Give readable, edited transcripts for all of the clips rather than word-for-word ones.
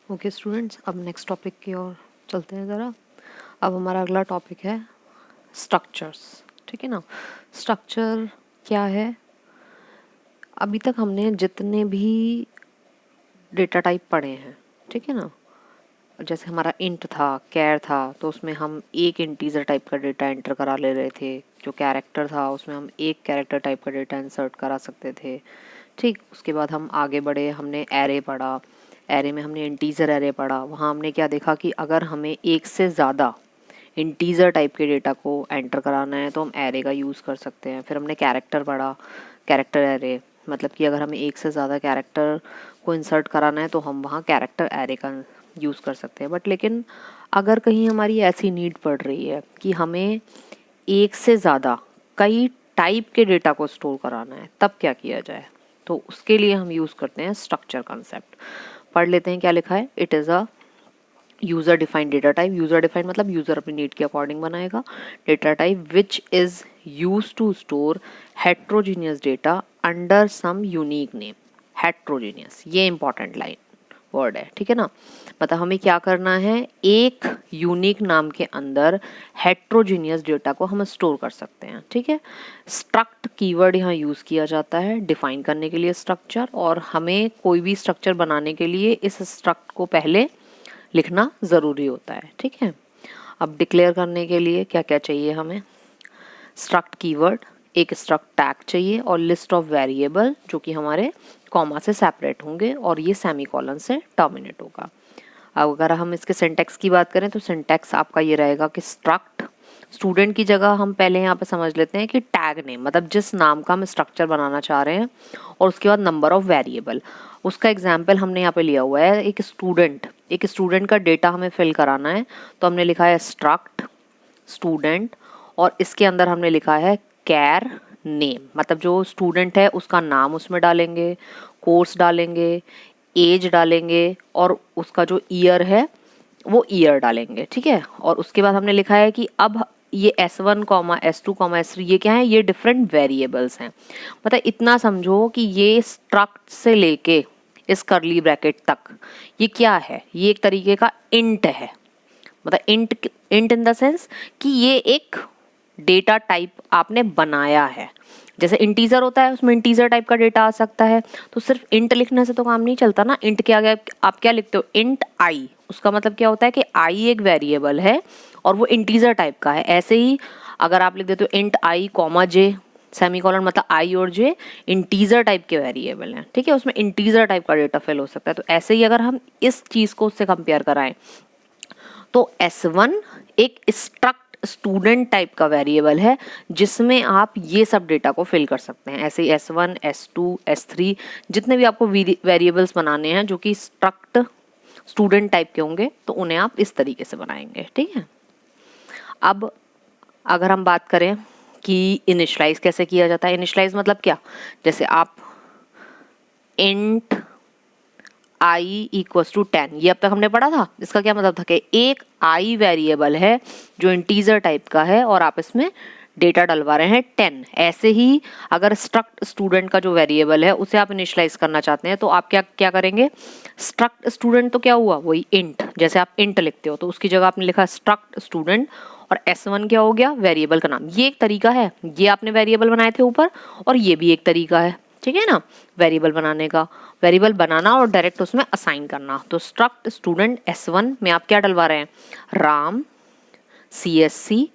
Okay students, अब next topic की ओर चलते हैं ज़रा। अब हमारा अगला टॉपिक है स्ट्रक्चर्स। ठीक है ना। स्ट्रक्चर क्या है? अभी तक हमने जितने भी डेटा टाइप पढ़े हैं, ठीक है ना, जैसे हमारा इंट था, कैर था, तो उसमें हम एक इंटीजर टाइप का डेटा एंटर करा ले रहे थे। जो कैरेक्टर था उसमें हम एक कैरेक्टर टाइप का डेटा इंसर्ट करा सकते थे। ठीक, उसके बाद हम आगे बढ़े, हमने एरे पढ़ा। एरे में हमने इंटीजर एरे पढ़ा। वहाँ हमने क्या देखा कि अगर हमें एक से ज़्यादा इंटीजर टाइप के डेटा को एंटर कराना है तो हम एरे का यूज़ कर सकते हैं। फिर हमने कैरेक्टर पढ़ा, कैरेक्टर एरे, मतलब कि अगर हमें एक से ज़्यादा कैरेक्टर को इंसर्ट कराना है तो हम वहाँ कैरेक्टर एरे का यूज़ कर सकते हैं। बट लेकिन अगर कहीं हमारी ऐसी नीड पड़ रही है कि हमें एक से ज़्यादा कई टाइप के डेटा को स्टोर कराना है, तब क्या किया जाए? तो उसके लिए हम यूज़ करते हैं स्ट्रक्चर कॉन्सेप्ट। पढ़ लेते हैं क्या लिखा है। It is a user defined data type. User defined मतलब यूज़र अपनी नीड के अकॉर्डिंग बनाएगा data type which is use to store heterogeneous data under some unique name. Heterogeneous, ये इंपॉर्टेंट लाइन वर्ड है, ठीक है ना। मतलब हमें क्या करना है, एक यूनिक नाम के अंदर हेट्रोजीनियस डेटा को हम स्टोर कर सकते हैं, ठीक है। स्ट्रक्ट कीवर्ड यहाँ यूज़ किया जाता है डिफाइन करने के लिए स्ट्रक्चर, और हमें कोई भी स्ट्रक्चर बनाने के लिए इस स्ट्रक्ट को पहले लिखना ज़रूरी होता है, ठीक है। अब डिक्लेयर करने के लिए क्या क्या चाहिए हमें? स्ट्रक्ट कीवर्ड, एक स्ट्रक्ट टैग चाहिए और लिस्ट ऑफ वेरिएबल जो कि हमारे कॉमा से सेपरेट होंगे और ये सेमीकोलन से टर्मिनेट होगा। अब अगर हम इसके सिंटैक्स की बात करें तो सिंटैक्स आपका ये रहेगा कि स्ट्रक्ट स्टूडेंट की जगह हम पहले यहाँ पे समझ लेते हैं कि टैग नेम, मतलब जिस नाम का हम स्ट्रक्चर बनाना चाह रहे हैं, और उसके बाद नंबर ऑफ वेरिएबल। उसका एग्जाम्पल हमने यहाँ पे लिया हुआ है, एक स्टूडेंट का डेटा हमें फिल कराना है, तो हमने लिखा है स्ट्रक्ट स्टूडेंट, और इसके अंदर हमने लिखा है कैर नेम, मतलब जो स्टूडेंट है उसका नाम उसमें डालेंगे, कोर्स डालेंगे, एज डालेंगे, और उसका जो ईयर है वो ईयर डालेंगे, ठीक है। और उसके बाद हमने लिखा है कि अब ये S1, S2, S3 ये क्या है, ये डिफरेंट वेरिएबल्स हैं। मतलब इतना समझो कि ये स्ट्रक्ट से लेके इस करली ब्रैकेट तक ये क्या है, ये एक तरीके का इंट है। मतलब इंट इन द सेंस कि ये एक डेटा टाइप आपने बनाया है। जैसे इंटीजर होता है, उसमें इंटीजर टाइप का डेटा आ सकता है, तो सिर्फ इंट लिखने से तो काम नहीं चलता ना। इंट के आगे आप क्या लिखते हो, इंट आई, उसका मतलब क्या होता है कि आई एक वेरिएबल है और वो इंटीजर टाइप का है। ऐसे ही अगर आप लिख देते हो इंट आई कॉमा जे सेमीकोलन, मतलब आई और जे इंटीजर टाइप के वेरिएबल हैं, ठीक है, उसमें इंटीजर टाइप का डेटा फिल हो सकता है। तो ऐसे ही अगर हम इस चीज को उससे कंपेयर कराएं तो S1 एक स्ट्रक्ट स्टूडेंट टाइप का वेरिएबल है जिसमें आप ये सब डेटा को फिल कर सकते हैं। ऐसे ही S1, S2, S3 जितने भी आपको वेरिएबल्स बनाने हैं जो कि स्ट्रक्ट स्टूडेंट टाइप के होंगे, तो उन्हें आप इस तरीके से बनाएंगे, ठीक है। अब अगर हम बात करें कि इनिशलाइज कैसे किया जाता है, इनिशलाइज मतलब क्या, जैसे आप इंट आई इक्वल्स टू 10, ये अब तक हमने पढ़ा था। इसका क्या मतलब था कि एक आई वेरिएबल है जो इंटीजर टाइप का है और आप इसमें डेटा डलवा रहे हैं 10। ऐसे ही अगर स्ट्रक्ट स्टूडेंट का जो वेरिएबल है उसे आप इनिशियलाइज करना चाहते हैं तो आप क्या क्या करेंगे, स्ट्रक्ट स्टूडेंट तो क्या हुआ, वही इंट, जैसे आप इंट लिखते हो तो उसकी जगह आपने लिखा स्ट्रक्ट स्टूडेंट, और S1 क्या हो गया, वेरिएबल का नाम। ये एक तरीका है, ये आपने वेरिएबल बनाए थे ऊपर, और ये भी एक तरीका है, ठीक है ना, वेरिएबल बनाने का। वेरिएबल बनाना और डायरेक्ट उसमें असाइन करना। तो स्ट्रक्ट स्टूडेंट S1 में आप क्या डलवा रहे हैं, राम CSC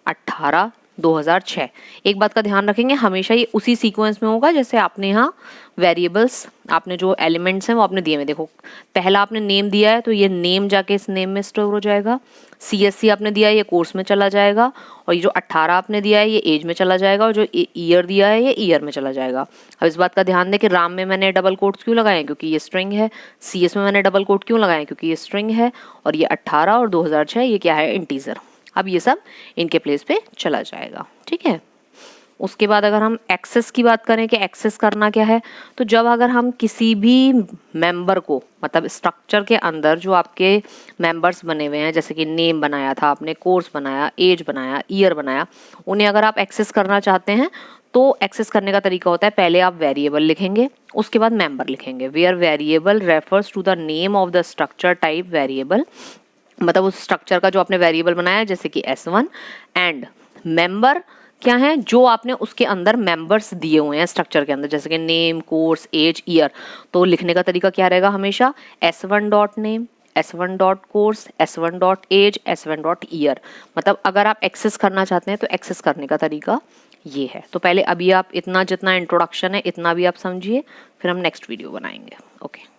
18 2006। एक बात का ध्यान रखेंगे, हमेशा ये उसी सीक्वेंस में होगा जैसे आपने यहाँ वेरिएबल्स, आपने जो एलिमेंट्स हैं वो आपने दिए हुए। देखो पहला आपने नेम दिया है तो ये नेम जाके इस नेम में स्टोर हो जाएगा, CSC आपने दिया है ये कोर्स में चला जाएगा, और ये जो 18 आपने दिया है ये एज में चला जाएगा, और जो ईयर दिया है ये ईयर में चला जाएगा। अब इस बात का ध्यान दें कि राम में मैंने डबल कोट्स क्यों लगाए, क्योंकि ये स्ट्रिंग है। CS में मैंने डबल कोट क्यों लगाए, क्योंकि ये स्ट्रिंग है। और ये 18 और 2006 ये क्या है, इंटीजर। अब ये सब इनके प्लेस पे चला जाएगा, ठीक है। उसके बाद अगर हम एक्सेस की बात करें कि एक्सेस करना क्या है, तो जब अगर हम किसी भी मेंबर को, मतलब स्ट्रक्चर के अंदर जो आपके मेंबर्स बने हुए हैं, जैसे कि नेम बनाया था आपने, कोर्स बनाया, एज बनाया, ईयर बनाया, उन्हें अगर आप एक्सेस करना चाहते हैं तो एक्सेस करने का तरीका होता है, पहले आप वेरिएबल लिखेंगे, उसके बाद मेंबर लिखेंगे। Where variable refers to the name of the structure type variable, मतलब उस स्ट्रक्चर का जो आपने वेरिएबल बनाया जैसे कि S1, एंड मेंबर क्या है, जो आपने उसके अंदर मेंबर्स दिए हुए हैं स्ट्रक्चर के अंदर, जैसे कि नेम, कोर्स, एज, ईयर। तो लिखने का तरीका क्या रहेगा हमेशा, S1 dot name, S1 dot course, S1 dot age, S1 dot year. मतलब अगर आप एक्सेस करना चाहते हैं तो एक्सेस करने का तरीका ये है। तो पहले अभी आप इतना, जितना इंट्रोडक्शन है इतना भी आप समझिए, फिर हम नेक्स्ट वीडियो बनाएंगे। ओके।